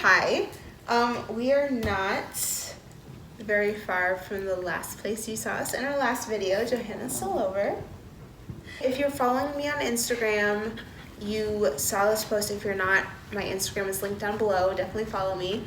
Hi. We are not very far from the last place you saw us in our last video. Johanna's still over. If you're following me on Instagram, you saw this post. If you're not, my Instagram is linked down below. Definitely follow me.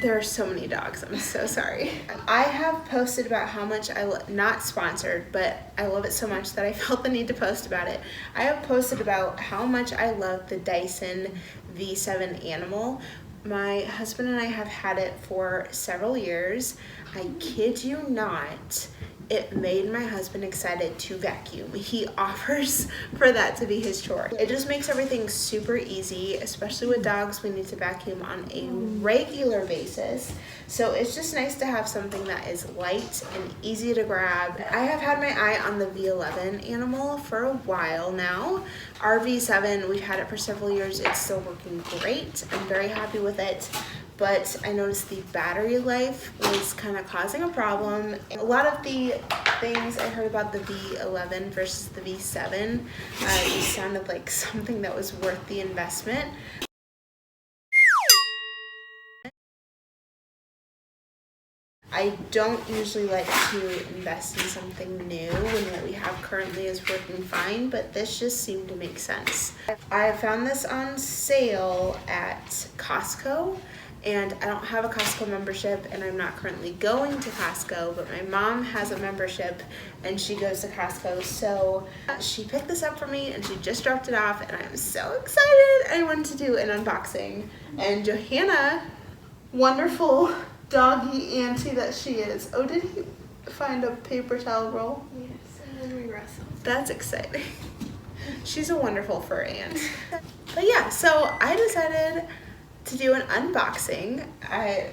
There are so many dogs. I'm so sorry. I have posted about how much not sponsored, but I love it so much that I felt the need to post about it. I have posted about how much I love the Dyson V7 Animal. My husband and I have had it for several years. I kid you not, it made my husband excited to vacuum. He offers for that to be his chore. It just makes everything super easy, especially with dogs. We need to vacuum on a regular basis. So it's just nice to have something that is light and easy to grab. I have had my eye on the V11 Animal for a while now. Our V7, we've had it for several years. It's still working great. I'm very happy with it. But I noticed the battery life was kind of causing a problem. A lot of the things I heard about the V11 versus the V7 just sounded like something that was worth the investment. I don't usually like to invest in something new when what we have currently is working fine, but this just seemed to make sense. I found this on sale at Costco. And I don't have a Costco membership, and I'm not currently going to Costco, but my mom has a membership and she goes to Costco. So she picked this up for me and she just dropped it off, and I'm so excited. I wanted to do an unboxing. And Johanna, wonderful doggy auntie that she is. Oh, did he find a paper towel roll? Yes, and then we wrestled. That's exciting. She's a wonderful fur aunt. But yeah, so I decided to do an unboxing.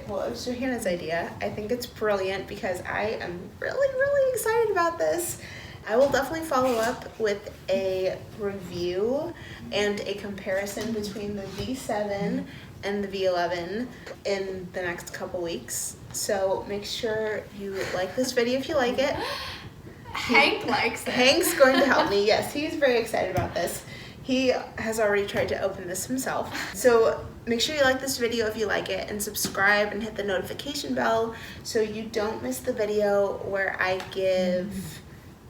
Well, it was Johanna's idea. I think it's brilliant because I am really excited about this. I will definitely follow up with a review and a comparison between the V7 and the V11 in the next couple weeks. So make sure you like this video if you like it. Hank likes it. Hank's going to help me. Yes, he's very excited about this. He has already tried to open this himself. So make sure you like this video if you like it, and subscribe and hit the notification bell so you don't miss the video where I give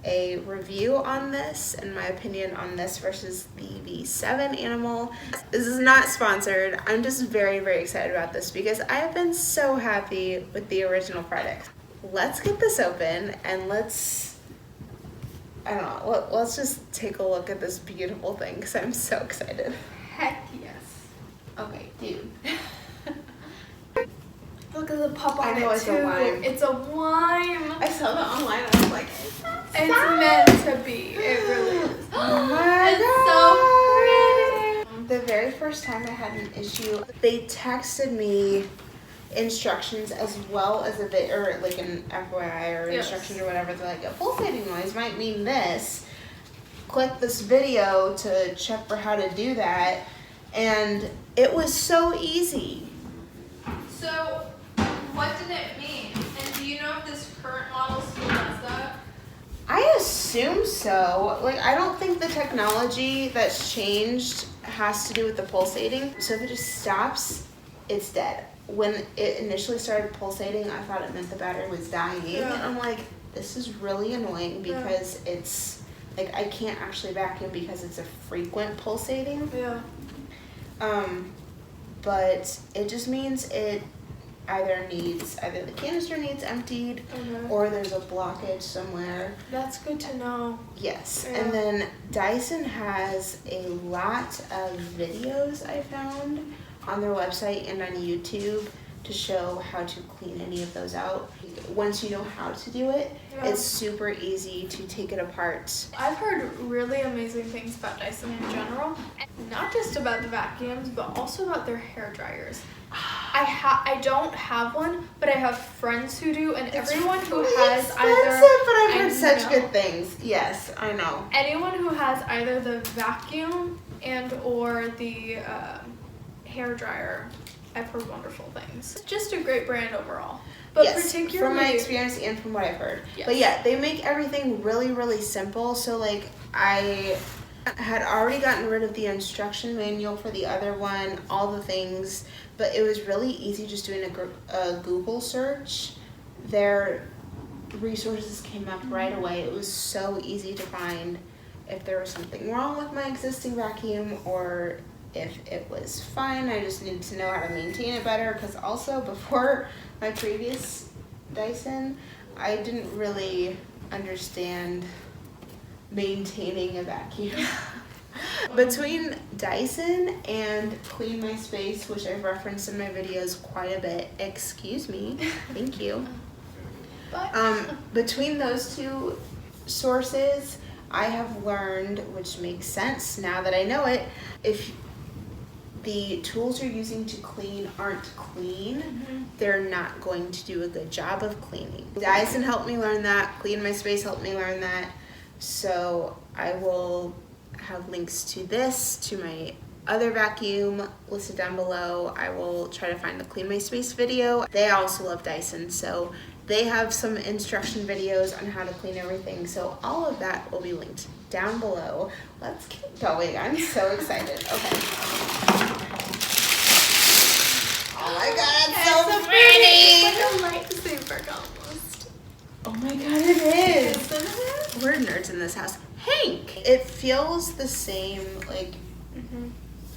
a review on this and my opinion on this versus the V7 Animal. This is not sponsored. I'm just very excited about this because I have been so happy with the original product. Let's get this open and let's just take a look at this beautiful thing because I'm so excited. Heck yes. Okay, dude. Look at the pup on I know it it's too. a lime. It's a lime. I saw that online and I was like, It's meant to be. It really is. Oh my God. So pretty. The very first time I had an issue, they texted me instructions as well as a bit, or like an FYI or instructions or whatever. They're like, a pulsating noise might mean this. Click this video to check for how to do that. And it was so easy. So, what did it mean? And do you know if this current model still does that? I assume so. Like, I don't think the technology that's changed has to do with the pulsating. So if it just stops, it's dead. When it initially started pulsating, I thought it meant the battery was dying. Yeah. And I'm like, this is really annoying because it's, like, I can't actually vacuum because it's a frequent pulsating. Yeah. But it just means it either the canister needs emptied or there's a blockage somewhere. That's good to know. Yes. Yeah. And then Dyson has a lot of videos I found on their website and on YouTube to show how to clean any of those out. Once you know how to do it, it's super easy to take it apart. I've heard really amazing things about Dyson in general. Not just about the vacuums, but also about their hair dryers. I don't have one, but I have friends who do, and everyone who has either... but I've heard such good things. Yes, I know. Anyone who has either the vacuum and or the hair dryer, I've heard wonderful things. It's just a great brand overall. But yes, particularly from my experience and from what I've heard. Yes. But yeah, they make everything really simple. So like I I had already gotten rid of the instruction manual for the other one, all the things, but it was really easy just doing a Google search. Their resources came up right away. It was so easy to find if there was something wrong with my existing vacuum or if it was fine. I just needed to know how to maintain it better, because also before my previous Dyson, I didn't really understand maintaining a vacuum. Between Dyson and Clean My Space, which I've referenced in my videos quite a bit, excuse me, thank you. Between those two sources, I have learned, which makes sense now that I know it, if the tools you're using to clean aren't clean, they're not going to do a good job of cleaning. Dyson helped me learn that. Clean My Space helped me learn that. So I will have links to this, to my other vacuum listed down below. I will try to find the Clean My Space video. They also love Dyson, so they have some instruction videos on how to clean everything. So all of that will be linked down below. Let's keep going. I'm so excited. Okay. Oh my god, it's so pretty! It's like a lightsaber almost. Oh my god, it is! Isn't it? We're nerds in this house. Hank! It feels the same, like,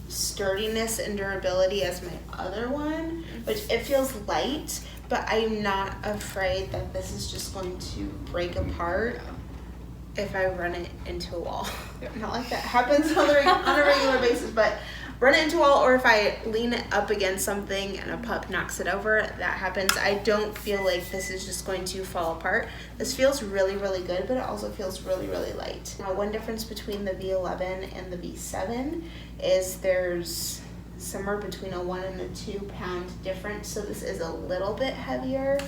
sturdiness and durability as my other one, which it feels light, but I'm not afraid that this is just going to break apart if I run it into a wall. Not like that happens on a regular basis, but run it into a wall, or if I lean it up against something and a pup knocks it over, that happens. I don't feel like this is just going to fall apart. This feels really, really good, but it also feels really, really light. Now, one difference between the V11 and the V7 is there's somewhere between a 1 and a 2 pound difference, so this is a little bit heavier,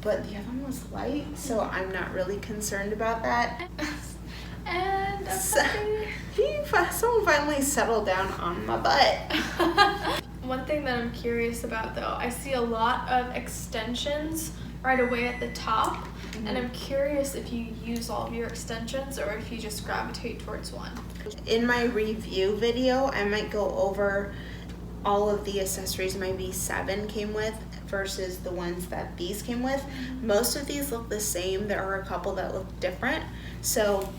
but the other one was light, so I'm not really concerned about that. And someone finally settled down on my butt. One thing that I'm curious about, though, I see a lot of extensions right away at the top, and I'm curious if you use all of your extensions or if you just gravitate towards one. In my review video, I might go over all of the accessories my V7 came with versus the ones that these came with. Most of these look the same. There are a couple that look different, so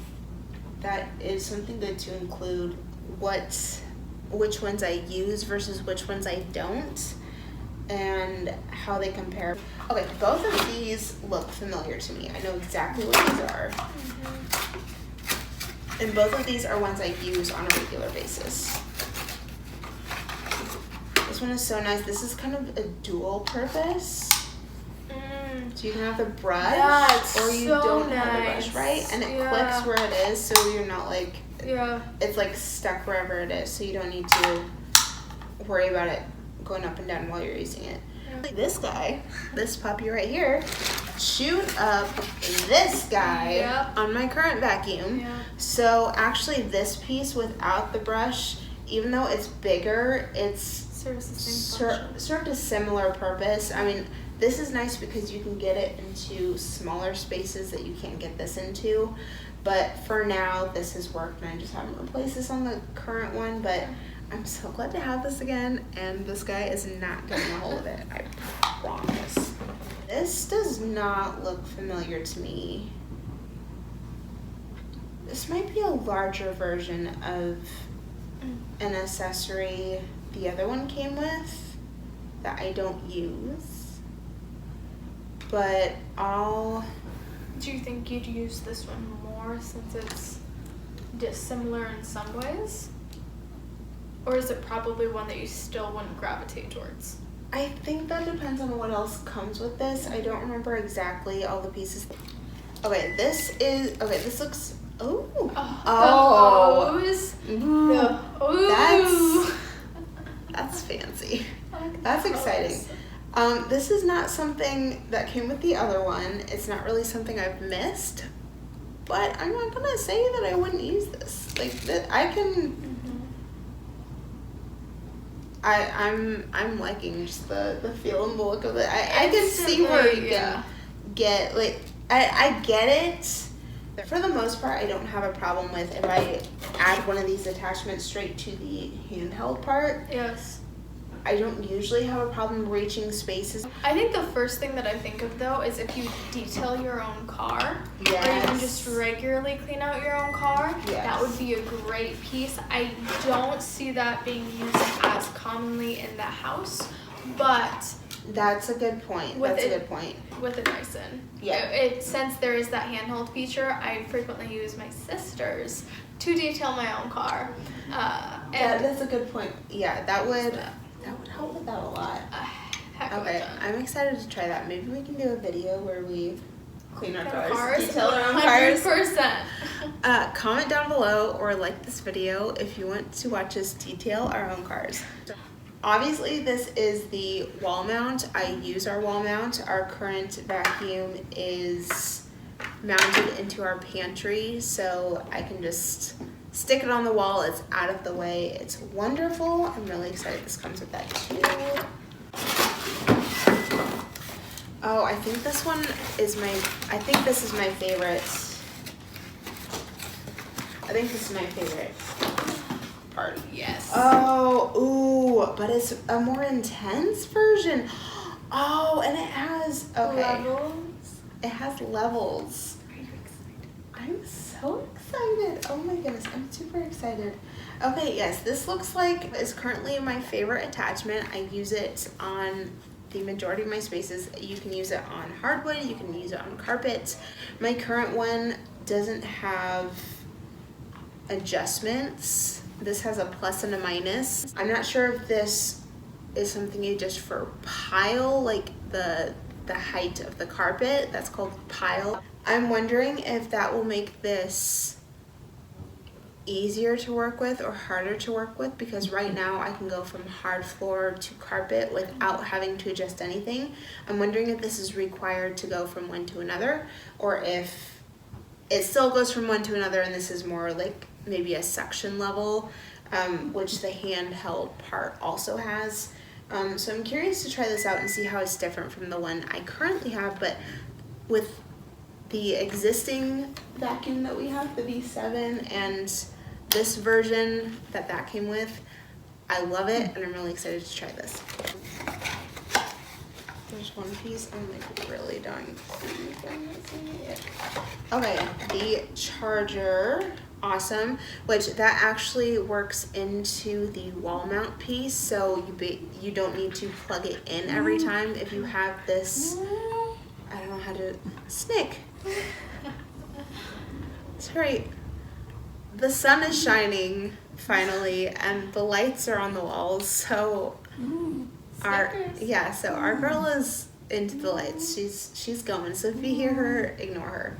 that is something good to include, which ones I use versus which ones I don't, and how they compare. Okay, both of these look familiar to me. I know exactly what these are. And both of these are ones I use on a regular basis. This one is so nice. This is kind of a dual purpose. So you can have the brush, or you don't have the brush, right? And it clicks where it is, so you're not like, it's like stuck wherever it is, so you don't need to worry about it going up and down while you're using it. Like this guy, this puppy right here, chewed up this guy on my current vacuum. So actually this piece without the brush, even though it's bigger, it's served a similar purpose. I mean, this is nice because you can get it into smaller spaces that you can't get this into. But for now, this has worked, and I just haven't replaced this on the current one. But I'm so glad to have this again, and this guy is not getting a hold of it, I promise. This does not look familiar to me. This might be a larger version of an accessory the other one came with that I don't use. But Do you think you'd use this one more since it's dissimilar in some ways? Or is it probably one that you still wouldn't gravitate towards? I think that depends on what else comes with this. I don't remember exactly all the pieces. Okay, this looks, The hose. The hose. That's fancy. Like That's exciting. This is not something that came with the other one. It's not really something I've missed, but I'm not gonna say that I wouldn't use this. Like, I can. I'm liking just the feel and the look of it. I can see where you can get, like, I get it For the most part, I don't have a problem with if I add one of these attachments straight to the handheld part. Yes. I don't usually have a problem reaching spaces. I think the first thing that I think of though is if you detail your own car, Yes. or even just regularly clean out your own car, Yes. that would be a great piece. I don't see that being used as commonly in the house, but That's a good point. With That's a it- good point. with a Dyson. Yeah. Since there is that handheld feature, I frequently use my sister's to detail my own car. That's a good point. Yeah, that would help with that a lot. Heck of a Okay, ton. I'm excited to try that. Maybe we can do a video where we clean our Our cars, detail our own cars. 100%. Comment down below or like this video if you want to watch us detail our own cars. Obviously, this is the wall mount. I use our wall mount. Our current vacuum is mounted into our pantry, so I can just stick it on the wall. It's out of the way. It's wonderful. I'm really excited this comes with that too. Oh, I think this one is I think this is my favorite. I think this is my favorite part. Yes. Oh, ooh, but it's a more intense version. Oh, and it has, okay. Levels. It has levels. Are you excited? I'm so excited. Oh my goodness, I'm super excited. Okay, yes, this looks like is currently my favorite attachment. I use it on the majority of my spaces. You can use it on hardwood, you can use it on carpet. My current one doesn't have adjustments. This has a plus and a minus. I'm not sure if this is something you just for pile, like the height of the carpet. That's called pile. I'm wondering if that will make this easier to work with or harder to work with, because right now I can go from hard floor to carpet without having to adjust anything. I'm wondering if this is required to go from one to another, or if it still goes from one to another and this is more like maybe a suction level, which the handheld part also has. So I'm curious to try this out and see how it's different from the one I currently have, but with the existing vacuum that we have, the V7, and this version that came with, I love it and I'm really excited to try this. There's one piece I'm like really done. Okay, the charger, awesome, which that actually works into the wall mount piece, so you don't need to plug it in every time. If you have this, I don't know how to, Snick. Sorry. The sun is shining finally and the lights are on the walls, so our girl is into the lights. She's going, so if you hear her, ignore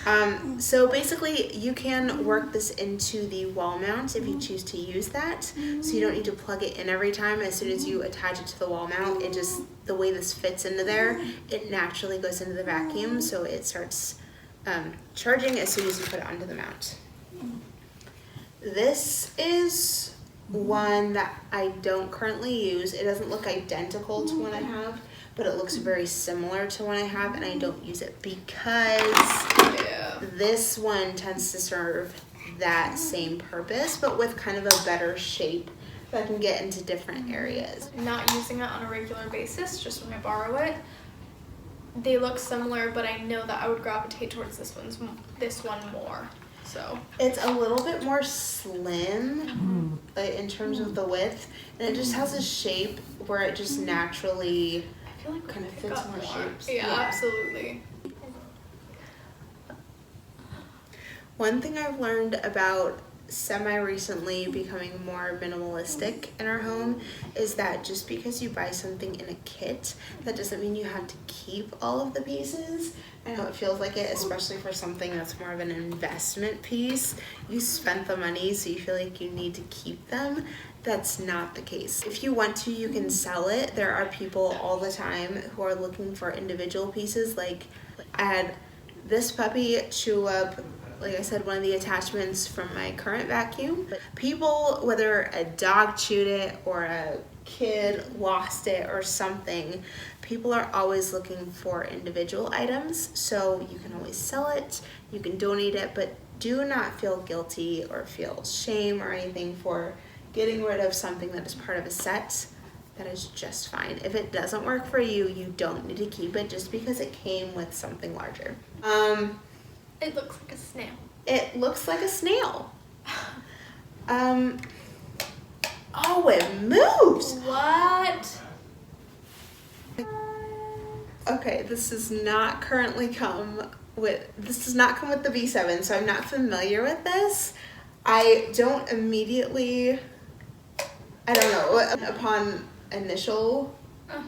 her. So basically you can work this into the wall mount if you choose to use that, so you don't need to plug it in every time. As soon as you attach it to the wall mount, it just, the way this fits into there, it naturally goes into the vacuum, so it starts charging as soon as you put it onto the mount. This is one that I don't currently use. It doesn't look identical to one I have, but it looks very similar to one I have, and I don't use it because this one tends to serve that same purpose, but with kind of a better shape that can get into different areas. Not using it on a regular basis, just when I borrow it. They look similar, but I know that I would gravitate towards this one more. So it's a little bit more slim in terms of the width, and it just has a shape where it just naturally I feel like kind of fits more shapes. Yeah, absolutely. One thing I've learned about semi-recently becoming more minimalistic in our home is that just because you buy something in a kit, that doesn't mean you have to keep all of the pieces. I know it feels like it, especially for something that's more of an investment piece. You spent the money, so you feel like you need to keep them. That's not the case. If you want to, you can sell it. There are people all the time who are looking for individual pieces. Like I had this puppy chew up, like I said, one of the attachments from my current vacuum. People, whether a dog chewed it or a kid lost it or something, people are always looking for individual items. So you can always sell it, you can donate it, but do not feel guilty or feel shame or anything for getting rid of something that is part of a set. That is just fine. If it doesn't work for you, you don't need to keep it just because it came with something larger. It looks like a snail. It looks like a snail. Oh, it moves. What? Okay, this does not come with the V7, so I'm not familiar with this. I don't know, upon initial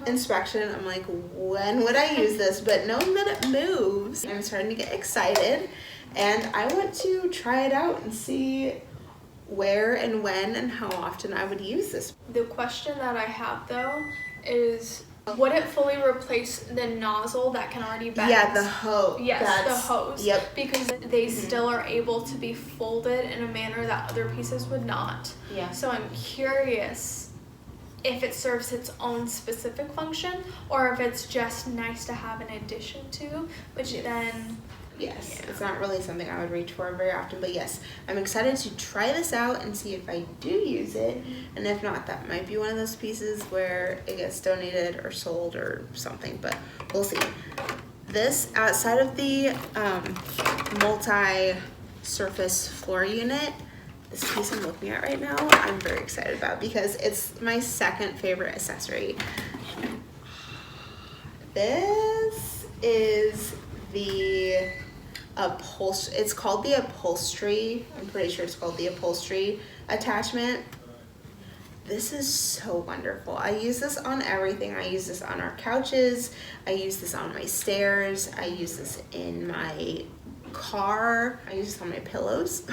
inspection, I'm like, when would I use this? But knowing that it moves, I'm starting to get excited, and I want to try it out and see where and when and how often I would use this. The question that I have though is, would it fully replace the nozzle that can already bend? Yeah, the hose. Yes, the hose. Yep. Because they still are able to be folded in a manner that other pieces would not. Yeah. So I'm curious if it serves its own specific function or if it's just nice to have in addition to, which then... Yes, yeah. It's not really something I would reach for very often, but yes, I'm excited to try this out and see if I do use it, and if not, that might be one of those pieces where it gets donated or sold or something, but we'll see. This, outside of the multi-surface floor unit, this piece I'm looking at right now, I'm very excited about because it's my second favorite accessory. This is the upholstery. It's called the upholstery. I'm pretty sure it's called the upholstery attachment. This is so wonderful. I use this on everything. I use this on our couches. I use this on my stairs. I use this in my car. I use this on my pillows.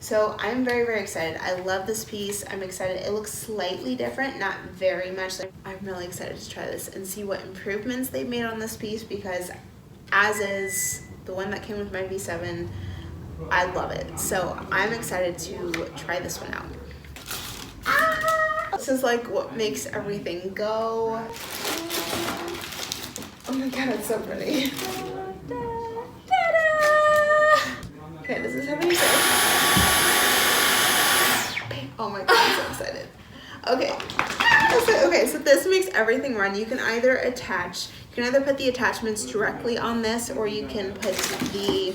So I'm very, very excited. I love this piece. I'm excited. It looks slightly different, not very much. I'm really excited to try this and see what improvements they've made on this piece, because as is the one that came with my V7, I love it. So I'm excited to try this one out. This is like what makes everything go. Oh my god, it's so pretty. Okay, this is how you say. Oh my god, I'm so excited. Okay, so this makes everything run. You can either put the attachments directly on this, or you can put the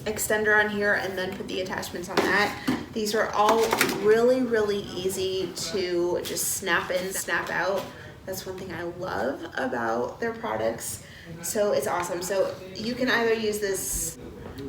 extender on here and then put the attachments on that. These are all really, really easy to just snap in, snap out. That's one thing I love about their products. So it's awesome. So you can either use this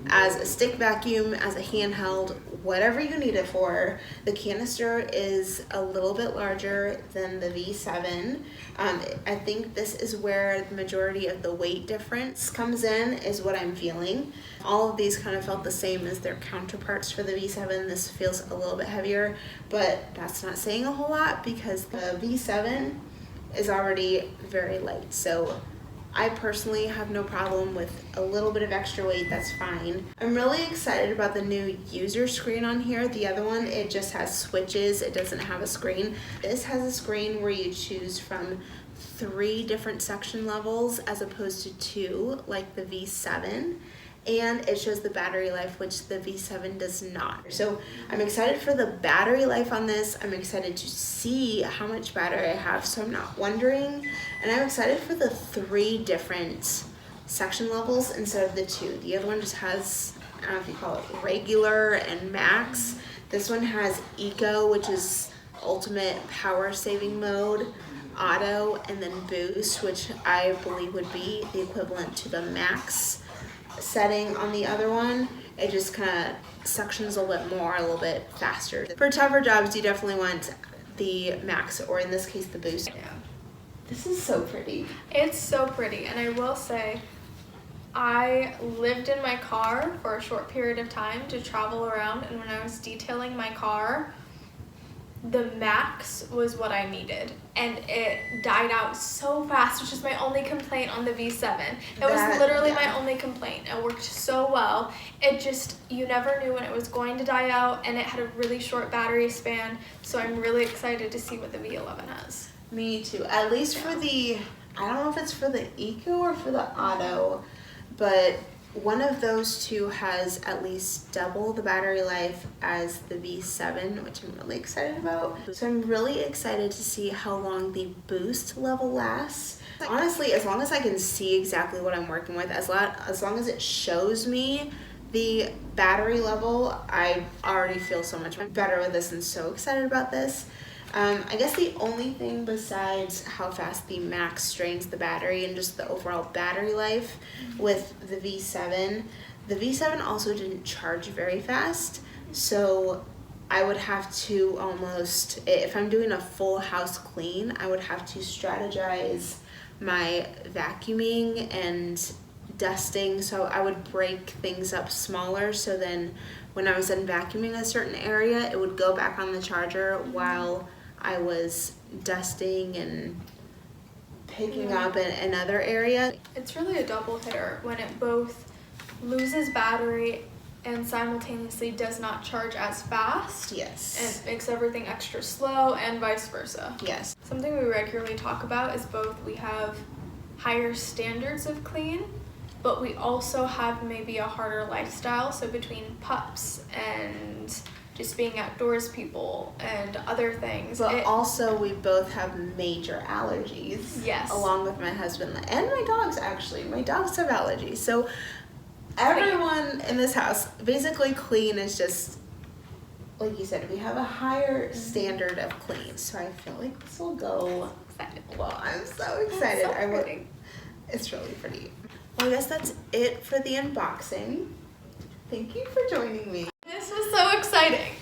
as a stick vacuum, as a handheld, whatever you need it for. The canister is a little bit larger than the V7. I think this is where the majority of the weight difference comes in, is what I'm feeling. All of these kind of felt the same as their counterparts for the V7. This feels a little bit heavier, but that's not saying a whole lot because the V7 is already very light. So I personally have no problem with a little bit of extra weight, that's fine. I'm really excited about the new user screen on here. The other one, it just has switches, it doesn't have a screen. This has a screen where you choose from 3 different section levels as opposed to 2, like the V7. And it shows the battery life, which the V7 does not. So I'm excited for the battery life on this. I'm excited to see how much battery I have, so I'm not wondering. And I'm excited for the 3 different section levels instead of the 2. The other one just has, I don't know if you call it regular and max. This one has eco, which is ultimate power saving mode, auto, and then boost, which I believe would be the equivalent to the max setting on the other one. It just kind of suctions a little bit more, a little bit faster. For tougher jobs, you definitely want the max, or in this case, the boost. Yeah. This is so pretty. It's so pretty, and I will say, I lived in my car for a short period of time to travel around, and when I was detailing my car, the max was what I needed, and it died out so fast, which is my only complaint on the V7. It was literally my only complaint. It worked so well. It just, you never knew when it was going to die out, and it had a really short battery span, so I'm really excited to see what the V11 has. Me too. At least for the, I don't know if it's for the Eco or for the Auto, but one of those two has at least double the battery life as the V7, which I'm really excited about. So I'm really excited to see how long the boost level lasts. Honestly, as long as I can see exactly what I'm working with, as long as it shows me the battery level, I already feel so much better with this and so excited about this. I guess the only thing besides how fast the max drains the battery and just the overall battery life with the V7 also didn't charge very fast. So I would have to almost, if I'm doing a full house clean, I would have to strategize my vacuuming and dusting, so I would break things up smaller, so then when I was done vacuuming a certain area, it would go back on the charger while I was dusting and picking up another area. It's really a double hitter when it both loses battery and simultaneously does not charge as fast. Yes. And it makes everything extra slow and vice versa. Yes. Something we regularly talk about is both we have higher standards of clean, but we also have maybe a harder lifestyle. So between pups and just being outdoors people and other things. But also we both have major allergies. Yes. Along with my husband and my dogs, actually. My dogs have allergies. So everyone in this house, basically clean is just, like you said, we have a higher standard of clean. So I feel like this will go well. I'm so excited. It's really pretty. Well, I guess that's it for the unboxing. Thank you for joining me. This was so exciting.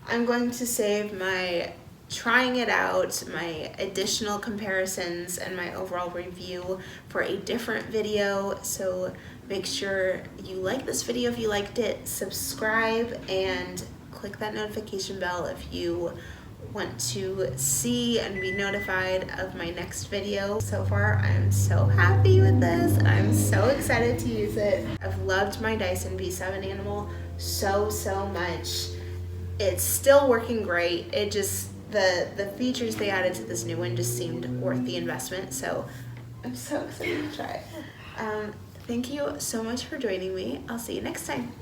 I'm going to save my trying it out, my additional comparisons, and my overall review for a different video. So make sure you like this video if you liked it, subscribe, and click that notification bell if you want to see and be notified of my next video. So far, I'm so happy with this. I'm so excited to use it. I've loved my Dyson V7 Animal so much. It's still working great. It just, the features they added to this new one just seemed worth the investment. So I'm so excited to try it. Thank you so much for joining me. I'll see you next time.